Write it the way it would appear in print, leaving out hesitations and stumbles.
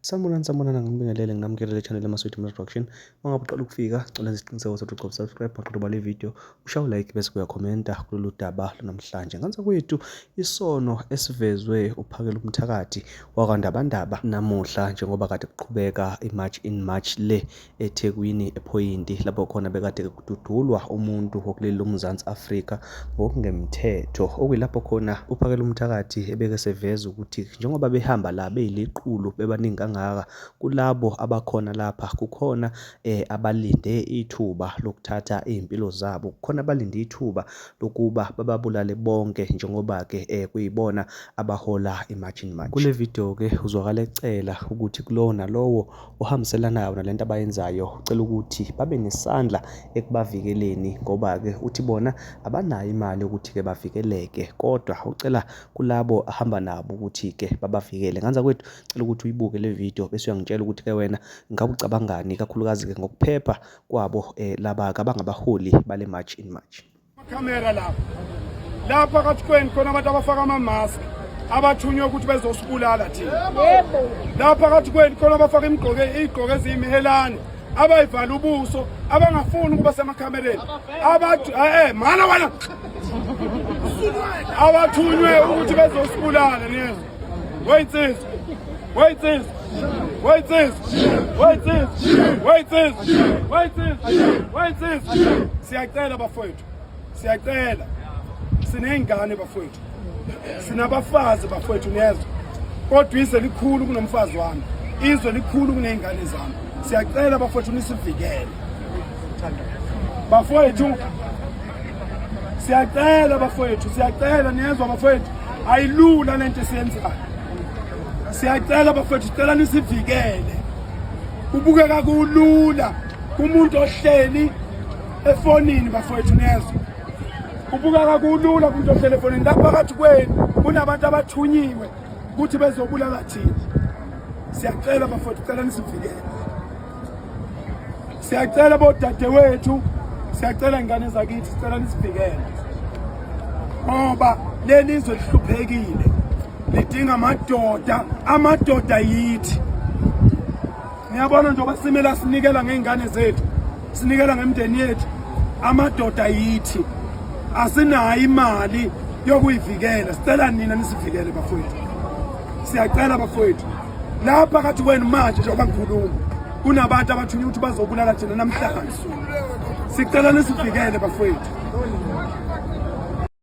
Sanibonani ngibingelele nginamkelele channel yaMaswidi Production. Mangabe uqala ukufika cela isiqiniseko sokuthi ugcoba subscribe maqhuba le video, ushaye like bese uyakhomenta kulolu daba namhlanje. Ngaphansi kwethu isono esivezwe uPhakela uMthakathi wakwaNdabandaba namuhla njengoba kade kuqhubeka iMarch in March le eThekwini ePhoyinti lapho khona bekade kududulwa umuntu wokuleli uMzansi Afrika ngokungemthetho. Okuyilapho khona uPhakela uMthakathi ebeke seveza ukuthi njengoba behamba la beyiliqulu bebaningi kangaka kulabo abakhona lapha kukhona abalinde ithuba lokuthatha izimpilo zabo, kukhona abalinde ithuba lokuba bababulale bonke njengoba ke kuyibona abahola iMarch in March. Kule video ke uzwakala ecela ukuthi kulowo nalowo ohambiselanayo nalento abayenzayo ucela ukuthi babe nesandla ekubavikeleni ngoba ke uthi bona abanayo imali ukuthi ke bavikeleke, kodwa ucela kulabo ahamba nabo ukuthi ke babavikele. Nganza kwethu ucela ukuthi uyibuke le video bese uyangitshela ukuthi ke wena ngabe ucabangani kakhulukazi ke ngokuphepha kwabo laba abangabaholi bale March in March. Camera lapha phakathi kweni khona abantu abafaka ama-mask abathunywe ukuthi bezosibulala thina. Lapha phakathi kweni khona abafaka izigqoko eziyimihelane abayivala ubuso abangafuni ukuba semakhamereni mana wena abathunywe ukuthi bezosibulala neza. Wait. Siyacela bafowethu, siyacela. Sinengane bafowethu, sinabafazi bafowethu niyezwa, kodwa izwe likhulu kunomfazi wami, izwe likhulu kuney'ngane zami. Siyacela bafowethu nisivikele bafowethu, siyacela bafowethu, siyacela niyezwa bafowethu, ayilula lento esiyenzayo. Siyacela bafowethu, sicela nisivikele. Kubukeka kulula kumuntu ohleli efonini bafowethu niyezwa, kubukeka kulula kumuntu ohleli efonini. Lapha phakathi kwenu kunabantu abathunyiwe ukuthi bezobulala thina. Siyacela bafowethu, sicela nisivikele. Siyacela bodadewethu, siyacela ingane zakithi, sicela nisivikele ngoba leli izwe lihluphekile, lidinga amadoda yithi. Niyabona njengoba simela sinikela ngey'ngane zethu, sinikela ngemndeni yethu, amadoda yithi. Asinayo imali yokuyivikela, sicela nina nisivikele bafowethu. Siyacela bafowethu, lapha phakathi kwenu manje njengoba ngikhuluma kunabantu abathunywa ukuthi bazobulala thina namhlanje. Sicela nisivikele bafowethu.